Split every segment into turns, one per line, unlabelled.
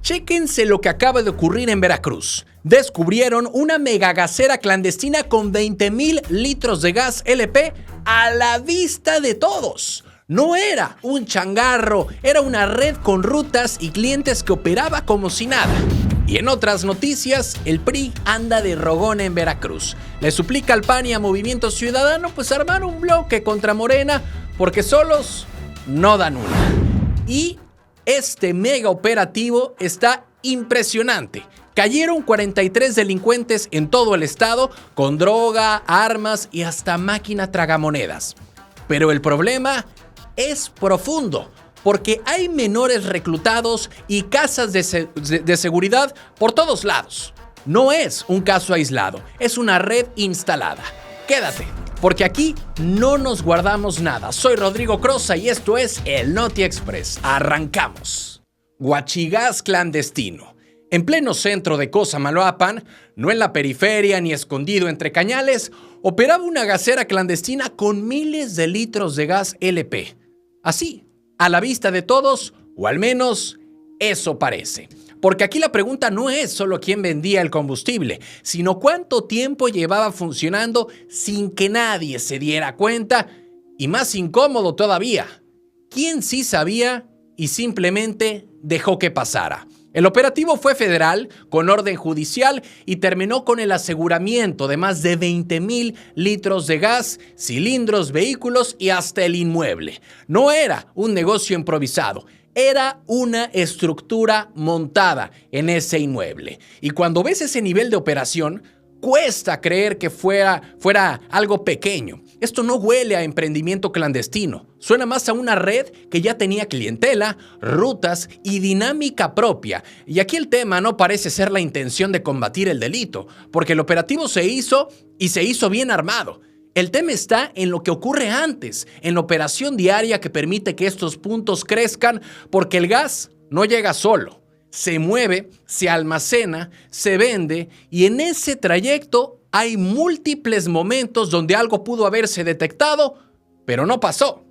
Chéquense lo que acaba de ocurrir en Veracruz. Descubrieron una megagasera clandestina con 20,000 litros de gas LP a la vista de todos. No era un changarro, era una red con rutas y clientes que operaba como si nada. Y en otras noticias, el PRI anda de rogón en Veracruz. Le suplica al PAN y a Movimiento Ciudadano pues armar un bloque contra Morena porque solos no dan una. Y este mega operativo está impresionante. Cayeron 43 delincuentes en todo el estado con droga, armas y hasta máquina tragamonedas. Pero el problema es profundo, porque hay menores reclutados y casas de seguridad por todos lados. No es un caso aislado, es una red instalada. Quédate, porque aquí no nos guardamos nada. Soy Rodrigo Croza y esto es el Noti Express. Arrancamos. Huachigás clandestino. En pleno centro de Cosamaloapan, no en la periferia ni escondido entre cañales, operaba una gasera clandestina con miles de litros de gas LP. Así, a la vista de todos, o al menos eso parece. Porque aquí la pregunta no es solo quién vendía el combustible, sino cuánto tiempo llevaba funcionando sin que nadie se diera cuenta, y más incómodo todavía, quién sí sabía y simplemente dejó que pasara. El operativo fue federal, con orden judicial, y terminó con el aseguramiento de más de 20,000 litros de gas, cilindros, vehículos y hasta el inmueble. No era un negocio improvisado, era una estructura montada en ese inmueble. Y cuando ves ese nivel de operación, cuesta creer que fuera algo pequeño. Esto no huele a emprendimiento clandestino. Suena más a una red que ya tenía clientela, rutas y dinámica propia. Y aquí el tema no parece ser la intención de combatir el delito, porque el operativo se hizo y se hizo bien armado. El tema está en lo que ocurre antes, en la operación diaria que permite que estos puntos crezcan, porque el gas no llega solo. Se mueve, se almacena, se vende y en ese trayecto hay múltiples momentos donde algo pudo haberse detectado, pero no pasó.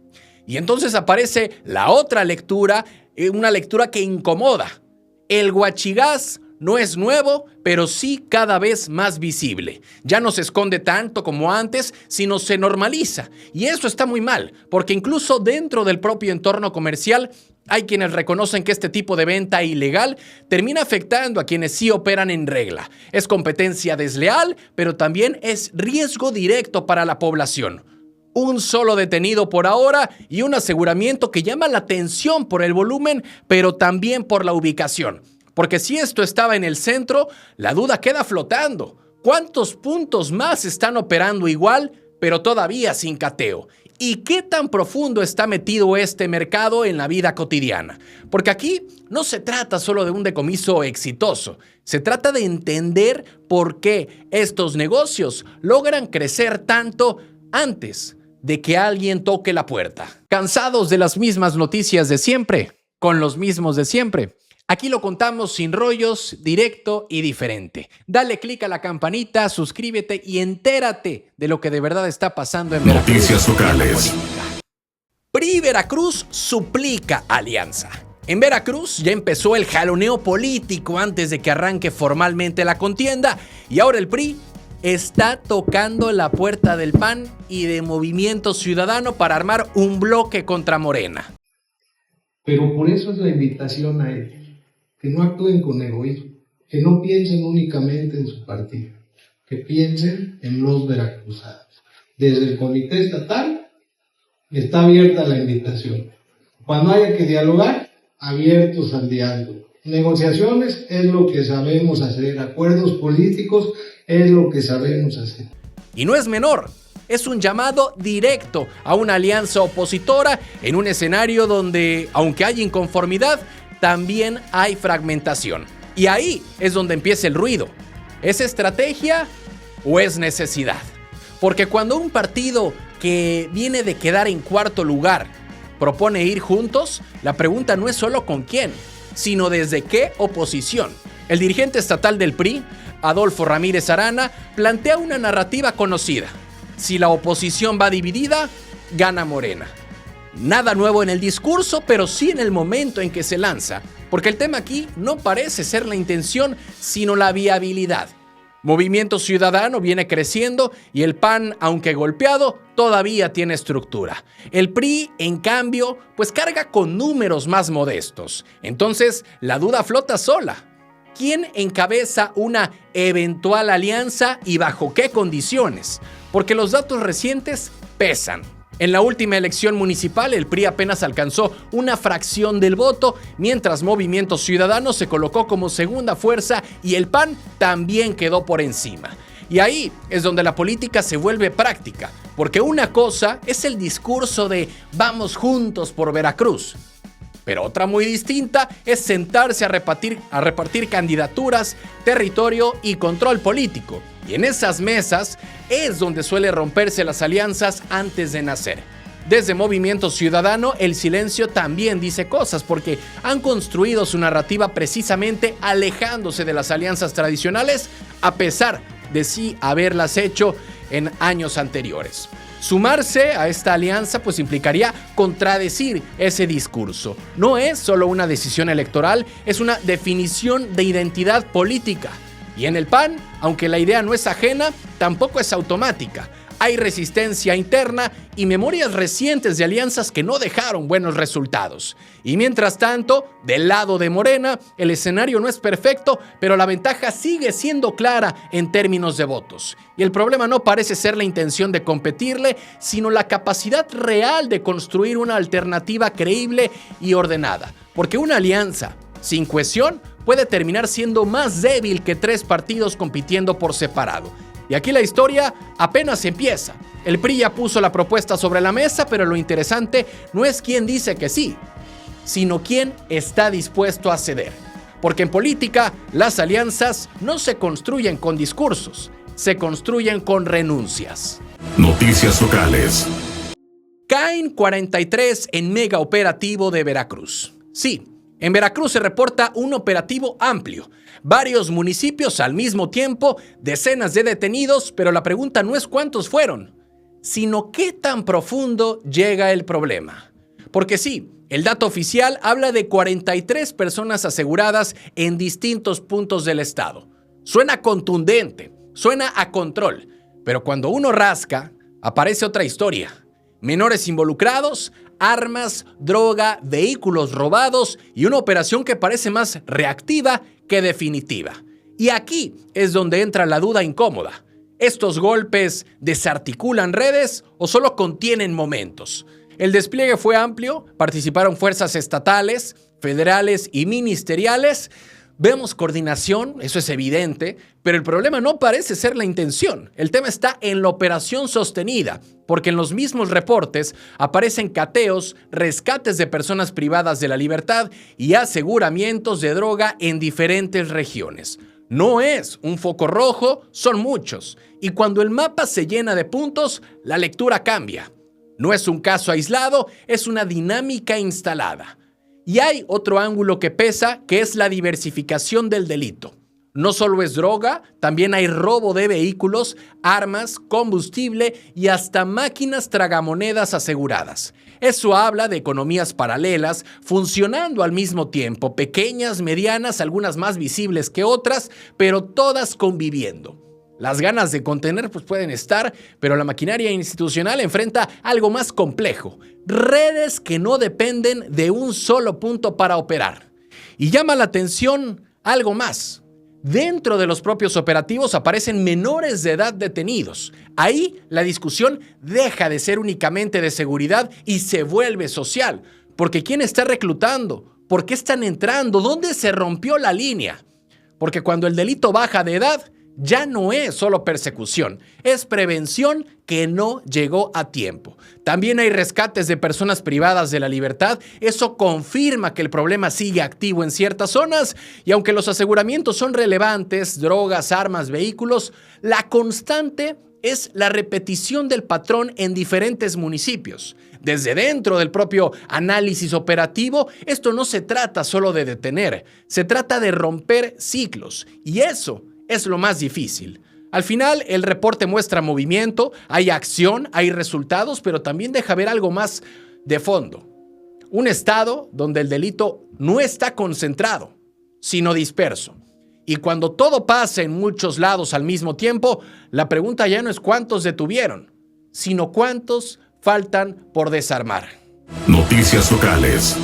Y entonces aparece la otra lectura, una lectura que incomoda. El huachigás no es nuevo, pero sí cada vez más visible. Ya no se esconde tanto como antes, sino se normaliza. Y eso está muy mal, porque incluso dentro del propio entorno comercial hay quienes reconocen que este tipo de venta ilegal termina afectando a quienes sí operan en regla. Es competencia desleal, pero también es riesgo directo para la población. Un solo detenido por ahora y un aseguramiento que llama la atención por el volumen, pero también por la ubicación. Porque si esto estaba en el centro, la duda queda flotando. ¿Cuántos puntos más están operando igual, pero todavía sin cateo? ¿Y qué tan profundo está metido este mercado en la vida cotidiana? Porque aquí no se trata solo de un decomiso exitoso. Se trata de entender por qué estos negocios logran crecer tanto antes de que alguien toque la puerta. ¿Cansados de las mismas noticias de siempre? ¿Con los mismos de siempre? Aquí lo contamos sin rollos, directo y diferente. Dale click a la campanita, suscríbete y entérate de lo que de verdad está pasando en Veracruz.
Noticias locales.
PRI Veracruz suplica alianza. En Veracruz ya empezó el jaloneo político antes de que arranque formalmente la contienda y ahora el PRI está tocando la puerta del PAN y de Movimiento Ciudadano para armar un bloque contra Morena.
Pero por eso es la invitación a ellos, que no actúen con egoísmo, que no piensen únicamente en su partido, que piensen en los veracruzanos. Desde el Comité Estatal está abierta la invitación. Cuando haya que dialogar, abiertos al diálogo. Negociaciones es lo que sabemos hacer, acuerdos políticos es lo que sabemos hacer.
Y no es menor. Es un llamado directo a una alianza opositora en un escenario donde, aunque hay inconformidad, también hay fragmentación. Y ahí es donde empieza el ruido. ¿Es estrategia o es necesidad? Porque cuando un partido que viene de quedar en cuarto lugar propone ir juntos, la pregunta no es solo con quién, sino desde qué oposición. El dirigente estatal del PRI, Adolfo Ramírez Arana, plantea una narrativa conocida. Si la oposición va dividida, gana Morena. Nada nuevo en el discurso, pero sí en el momento en que se lanza, porque el tema aquí no parece ser la intención, sino la viabilidad. Movimiento Ciudadano viene creciendo y el PAN, aunque golpeado, todavía tiene estructura. El PRI, en cambio, pues carga con números más modestos. Entonces, la duda flota sola. ¿Quién encabeza una eventual alianza y bajo qué condiciones? Porque los datos recientes pesan. En la última elección municipal, el PRI apenas alcanzó una fracción del voto, mientras Movimiento Ciudadano se colocó como segunda fuerza y el PAN también quedó por encima. Y ahí es donde la política se vuelve práctica, porque una cosa es el discurso de "vamos juntos por Veracruz", pero otra muy distinta es sentarse a repartir candidaturas, territorio y control político. Y en esas mesas es donde suele romperse las alianzas antes de nacer. Desde Movimiento Ciudadano, el silencio también dice cosas, porque han construido su narrativa precisamente alejándose de las alianzas tradicionales, a pesar de sí haberlas hecho en años anteriores. Sumarse a esta alianza pues implicaría contradecir ese discurso. No es solo una decisión electoral, es una definición de identidad política. Y en el PAN, aunque la idea no es ajena, tampoco es automática. Hay resistencia interna y memorias recientes de alianzas que no dejaron buenos resultados. Y mientras tanto, del lado de Morena, el escenario no es perfecto, pero la ventaja sigue siendo clara en términos de votos. Y el problema no parece ser la intención de competirle, sino la capacidad real de construir una alternativa creíble y ordenada. Porque una alianza sin cohesión puede terminar siendo más débil que 3 partidos compitiendo por separado. Y aquí la historia apenas empieza. El PRI ya puso la propuesta sobre la mesa, pero lo interesante no es quién dice que sí, sino quién está dispuesto a ceder. Porque en política, las alianzas no se construyen con discursos, se construyen con renuncias.
Noticias locales.
Caen 43 en mega operativo de Veracruz. Sí, en Veracruz se reporta un operativo amplio. Varios municipios al mismo tiempo, decenas de detenidos, pero la pregunta no es cuántos fueron, sino qué tan profundo llega el problema. Porque sí, el dato oficial habla de 43 personas aseguradas en distintos puntos del estado. Suena contundente, suena a control, pero cuando uno rasca, aparece otra historia. Menores involucrados, armas, droga, vehículos robados y una operación que parece más reactiva que definitiva. Y aquí es donde entra la duda incómoda. ¿Estos golpes desarticulan redes o solo contienen momentos? El despliegue fue amplio, participaron fuerzas estatales, federales y ministeriales. Vemos coordinación, eso es evidente, pero el problema no parece ser la intención. El tema está en la operación sostenida, porque en los mismos reportes aparecen cateos, rescates de personas privadas de la libertad y aseguramientos de droga en diferentes regiones. No es un foco rojo, son muchos. Y cuando el mapa se llena de puntos, la lectura cambia. No es un caso aislado, es una dinámica instalada. Y hay otro ángulo que pesa, que es la diversificación del delito. No solo es droga, también hay robo de vehículos, armas, combustible y hasta máquinas tragamonedas aseguradas. Eso habla de economías paralelas funcionando al mismo tiempo, pequeñas, medianas, algunas más visibles que otras, pero todas conviviendo. Las ganas de contener pues pueden estar, pero la maquinaria institucional enfrenta algo más complejo. Redes que no dependen de un solo punto para operar. Y llama la atención algo más. Dentro de los propios operativos aparecen menores de edad detenidos. Ahí la discusión deja de ser únicamente de seguridad y se vuelve social. Porque ¿quién está reclutando? ¿Por qué están entrando? ¿Dónde se rompió la línea? Porque cuando el delito baja de edad, ya no es solo persecución, es prevención que no llegó a tiempo. También hay rescates de personas privadas de la libertad. Eso confirma que el problema sigue activo en ciertas zonas y aunque los aseguramientos son relevantes, drogas, armas, vehículos, la constante es la repetición del patrón en diferentes municipios. Desde dentro del propio análisis operativo, esto no se trata solo de detener, se trata de romper ciclos y eso es lo más difícil. Al final, el reporte muestra movimiento, hay acción, hay resultados, pero también deja ver algo más de fondo. Un estado donde el delito no está concentrado, sino disperso. Y cuando todo pasa en muchos lados al mismo tiempo, la pregunta ya no es cuántos detuvieron, sino cuántos faltan por desarmar.
Noticias locales.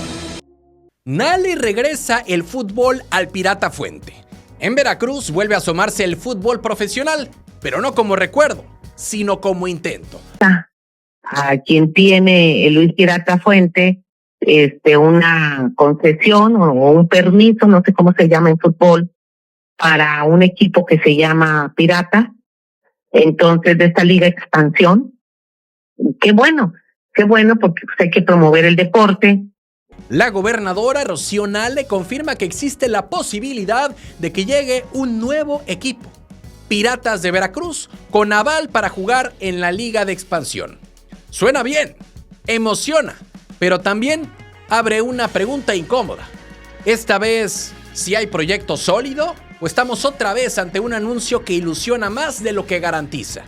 Nale regresa el fútbol al Pirata Fuente. En Veracruz vuelve a asomarse el fútbol profesional, pero no como recuerdo, sino como intento.
A quien tiene el Luis Pirata Fuente una concesión o un permiso, no sé cómo se llama en fútbol, para un equipo que se llama Pirata, entonces de esta Liga Expansión. Qué bueno porque hay que promover el deporte.
La gobernadora Rocío Nale confirma que existe la posibilidad de que llegue un nuevo equipo, Piratas de Veracruz, con aval para jugar en la Liga de Expansión. Suena bien, emociona, pero también abre una pregunta incómoda. Esta vez, ¿si hay proyecto sólido o estamos otra vez ante un anuncio que ilusiona más de lo que garantiza?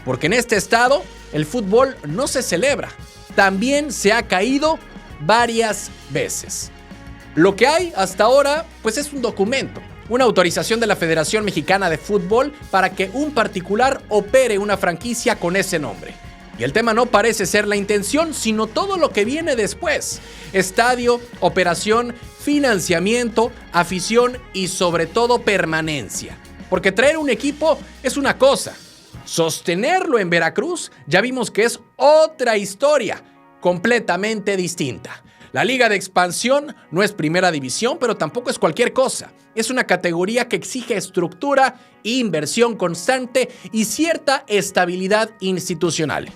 Porque en este estado el fútbol no se celebra, también se ha caído varias veces. Lo que hay hasta ahora pues es un documento, una autorización de la Federación Mexicana de Fútbol para que un particular opere una franquicia con ese nombre. Y el tema no parece ser la intención, sino todo lo que viene después: estadio, operación, financiamiento, afición y sobre todo permanencia. Porque traer un equipo es una cosa, sostenerlo en Veracruz ya vimos que es otra historia completamente distinta. La Liga de Expansión no es primera división, pero tampoco es cualquier cosa. Es una categoría que exige estructura, inversión constante y cierta estabilidad institucional.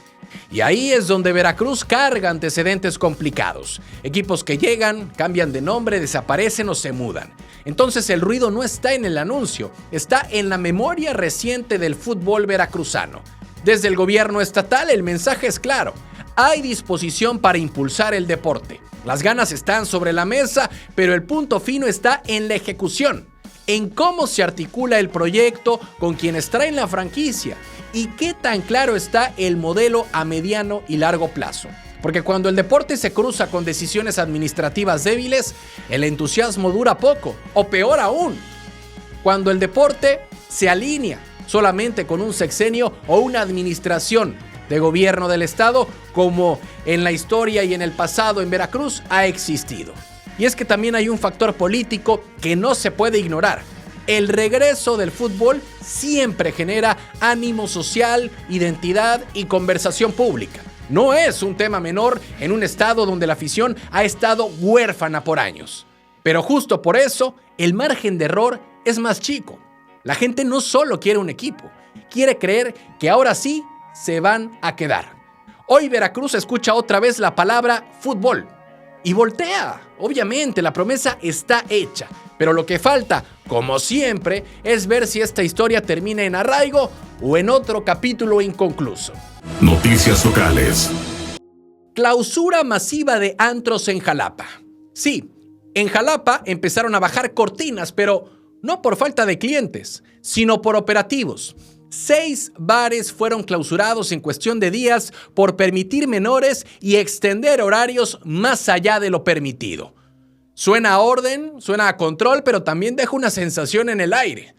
Y ahí es donde Veracruz carga antecedentes complicados. Equipos que llegan, cambian de nombre, desaparecen o se mudan. Entonces el ruido no está en el anuncio, está en la memoria reciente del fútbol veracruzano. Desde el gobierno estatal el mensaje es claro: hay disposición para impulsar el deporte. Las ganas están sobre la mesa, pero el punto fino está en la ejecución, en cómo se articula el proyecto con quienes traen la franquicia y qué tan claro está el modelo a mediano y largo plazo. Porque cuando el deporte se cruza con decisiones administrativas débiles, el entusiasmo dura poco, o peor aún, cuando el deporte se alinea solamente con un sexenio o una administración de gobierno del estado, como en la historia y en el pasado en Veracruz ha existido. Y es que también hay un factor político que no se puede ignorar. El regreso del fútbol siempre genera ánimo social, identidad y conversación pública. No es un tema menor en un estado donde la afición ha estado huérfana por años. Pero justo por eso, el margen de error es más chico. La gente no solo quiere un equipo, quiere creer que ahora sí se van a quedar. Hoy Veracruz escucha otra vez la palabra fútbol y voltea. Obviamente la promesa está hecha, pero lo que falta, como siempre, es ver si esta historia termina en arraigo o en otro capítulo inconcluso.
Noticias locales.
Clausura masiva de antros en Jalapa. Sí, en Jalapa empezaron a bajar cortinas, pero no por falta de clientes, sino por operativos. 6 bares fueron clausurados en cuestión de días por permitir menores y extender horarios más allá de lo permitido. Suena a orden, suena a control, pero también deja una sensación en el aire.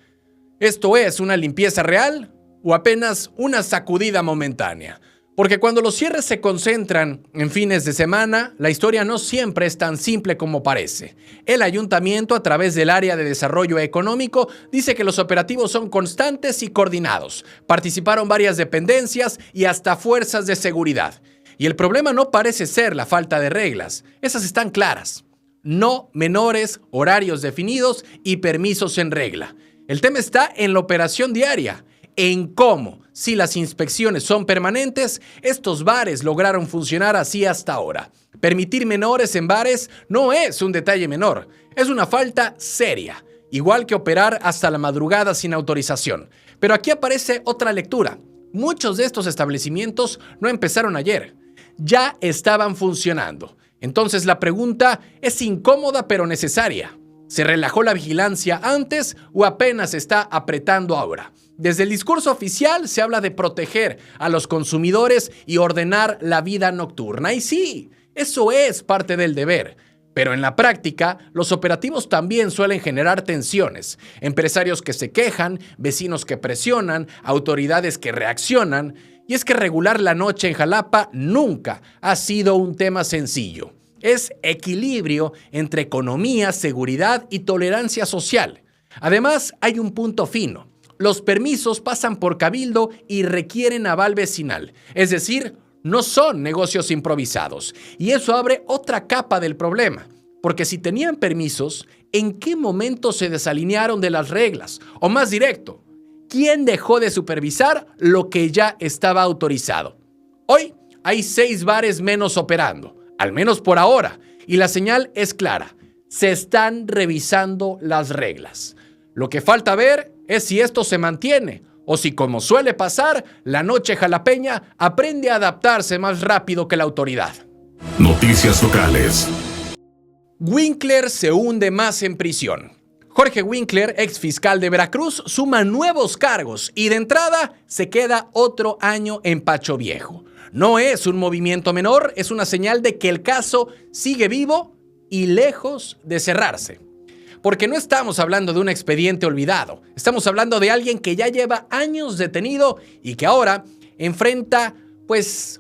¿Esto es una limpieza real o apenas una sacudida momentánea? Porque cuando los cierres se concentran en fines de semana, la historia no siempre es tan simple como parece. El ayuntamiento, a través del área de desarrollo económico, dice que los operativos son constantes y coordinados. Participaron varias dependencias y hasta fuerzas de seguridad. Y el problema no parece ser la falta de reglas. Esas están claras. No menores, horarios definidos y permisos en regla. El tema está en la operación diaria, en cómo, si las inspecciones son permanentes, estos bares lograron funcionar así hasta ahora. Permitir menores en bares no es un detalle menor, es una falta seria, igual que operar hasta la madrugada sin autorización. Pero aquí aparece otra lectura. Muchos de estos establecimientos no empezaron ayer, ya estaban funcionando. Entonces la pregunta es incómoda pero necesaria. ¿Se relajó la vigilancia antes o apenas se está apretando ahora? Desde el discurso oficial se habla de proteger a los consumidores y ordenar la vida nocturna. Y sí, Eso es parte del deber. Pero en la práctica, los operativos también suelen generar tensiones. Empresarios que se quejan, vecinos que presionan, autoridades que reaccionan. Y es que regular la noche en Jalapa nunca ha sido un tema sencillo. Es equilibrio entre economía, seguridad y tolerancia social. Además, hay un punto fino. Los permisos pasan por cabildo y requieren aval vecinal. Es decir, no son negocios improvisados. Y eso abre otra capa del problema. Porque si tenían permisos, ¿en qué momento se desalinearon de las reglas? O más directo, ¿quién dejó de supervisar lo que ya estaba autorizado? Hoy hay 6 bares menos operando, al menos por ahora. Y la señal es clara. Se están revisando las reglas. Lo que falta ver es si esto se mantiene o si, como suele pasar, la noche jalapeña aprende a adaptarse más rápido que la autoridad.
Noticias locales.
Winkler se hunde más en prisión. Jorge Winkler, ex fiscal de Veracruz, suma nuevos cargos y de entrada se queda otro año en Pacho Viejo. No es un movimiento menor, es una señal de que el caso sigue vivo y lejos de cerrarse. Porque no estamos hablando de un expediente olvidado, estamos hablando de alguien que ya lleva años detenido y que ahora enfrenta,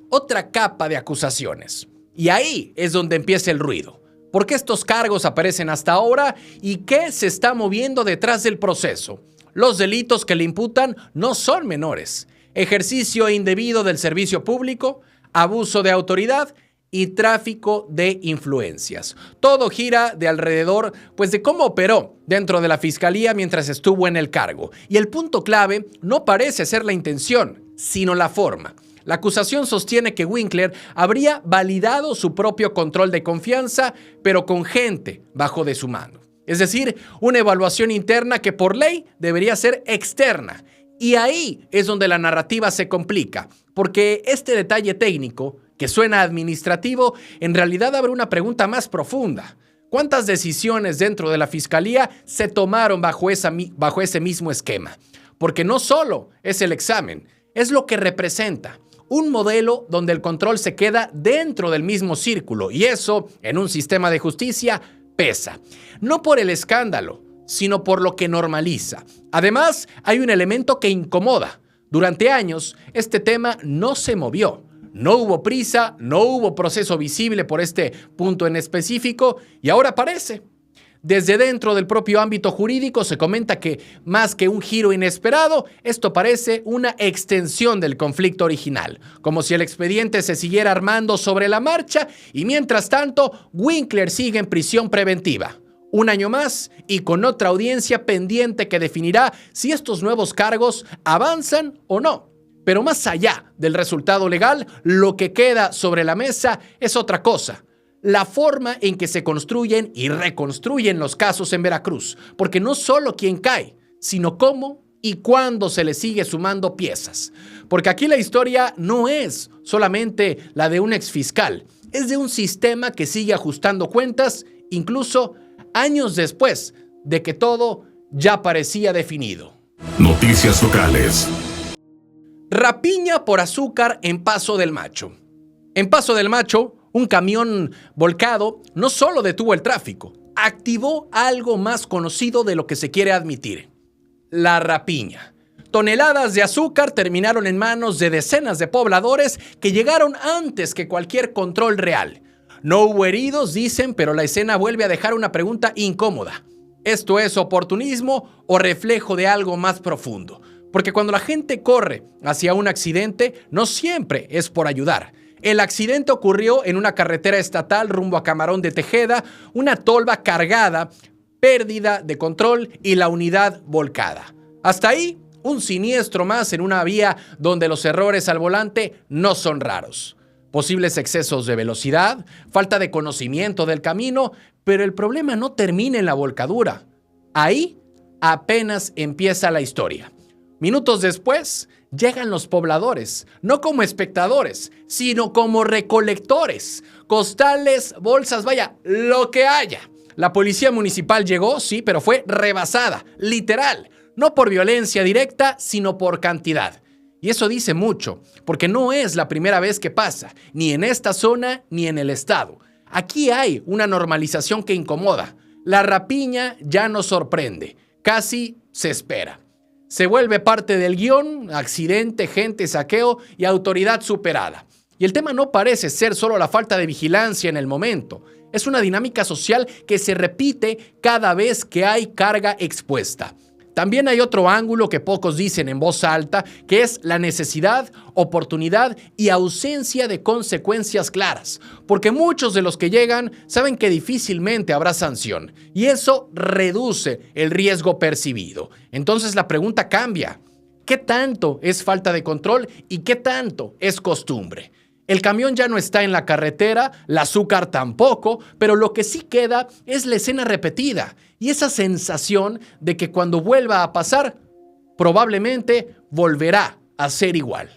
otra capa de acusaciones. Y ahí es donde empieza el ruido. ¿Por qué estos cargos aparecen hasta ahora y qué se está moviendo detrás del proceso? Los delitos que le imputan no son menores. Ejercicio indebido del servicio público, abuso de autoridad y tráfico de influencias. Todo gira de alrededor, de cómo operó dentro de la fiscalía mientras estuvo en el cargo. Y el punto clave no parece ser la intención, sino la forma. La acusación sostiene que Winkler habría validado su propio control de confianza, pero con gente bajo de su mando. Es decir, una evaluación interna que por ley debería ser externa. Y ahí es donde la narrativa se complica, porque este detalle técnico, que suena administrativo, en realidad abre una pregunta más profunda. ¿Cuántas decisiones dentro de la fiscalía se tomaron bajo ese mismo esquema? Porque no solo es el examen, es lo que representa. Un modelo donde el control se queda dentro del mismo círculo y eso, en un sistema de justicia, pesa. No por el escándalo, sino por lo que normaliza. Además, hay un elemento que incomoda. Durante años, este tema no se movió. No hubo prisa, no hubo proceso visible por este punto en específico y ahora aparece. Desde dentro del propio ámbito jurídico se comenta que, más que un giro inesperado, esto parece una extensión del conflicto original, como si el expediente se siguiera armando sobre la marcha y mientras tanto, Winkler sigue en prisión preventiva. Un año más y con otra audiencia pendiente que definirá si estos nuevos cargos avanzan o no. Pero más allá del resultado legal, lo que queda sobre la mesa es otra cosa. La forma en que se construyen y reconstruyen los casos en Veracruz. Porque no solo quién cae, sino cómo y cuándo se le sigue sumando piezas. Porque aquí la historia no es solamente la de un exfiscal. Es de un sistema que sigue ajustando cuentas, incluso años después de que todo ya parecía definido.
Noticias locales.
Rapiña por azúcar en Paso del Macho. En Paso del Macho, un camión volcado no solo detuvo el tráfico, activó algo más conocido de lo que se quiere admitir: la rapiña. Toneladas de azúcar terminaron en manos de decenas de pobladores que llegaron antes que cualquier control real. No hubo heridos, dicen, pero la escena vuelve a dejar una pregunta incómoda. ¿Esto es oportunismo o reflejo de algo más profundo? Porque cuando la gente corre hacia un accidente, no siempre es por ayudar. El accidente ocurrió en una carretera estatal rumbo a Camarón de Tejeda, una tolva cargada, pérdida de control y la unidad volcada. Hasta ahí, un siniestro más en una vía donde los errores al volante no son raros. Posibles excesos de velocidad, falta de conocimiento del camino, pero el problema no termina en la volcadura. Ahí apenas empieza la historia. Minutos después, llegan los pobladores, no como espectadores, sino como recolectores. Costales, bolsas, lo que haya. La policía municipal llegó, sí, pero fue rebasada, literal. No por violencia directa, sino por cantidad. Y eso dice mucho, porque no es la primera vez que pasa, ni en esta zona ni en el estado. Aquí hay una normalización que incomoda. La rapiña ya no sorprende, casi se espera. Se vuelve parte del guión, accidente, gente, saqueo y autoridad superada. Y el tema no parece ser solo la falta de vigilancia en el momento. Es una dinámica social que se repite cada vez que hay carga expuesta. También hay otro ángulo que pocos dicen en voz alta, que es la necesidad, oportunidad y ausencia de consecuencias claras. Porque muchos de los que llegan saben que difícilmente habrá sanción y eso reduce el riesgo percibido. Entonces la pregunta cambia. ¿Qué tanto es falta de control y qué tanto es costumbre? El camión ya no está en la carretera, el azúcar tampoco, pero lo que sí queda es la escena repetida y esa sensación de que cuando vuelva a pasar, probablemente volverá a ser igual.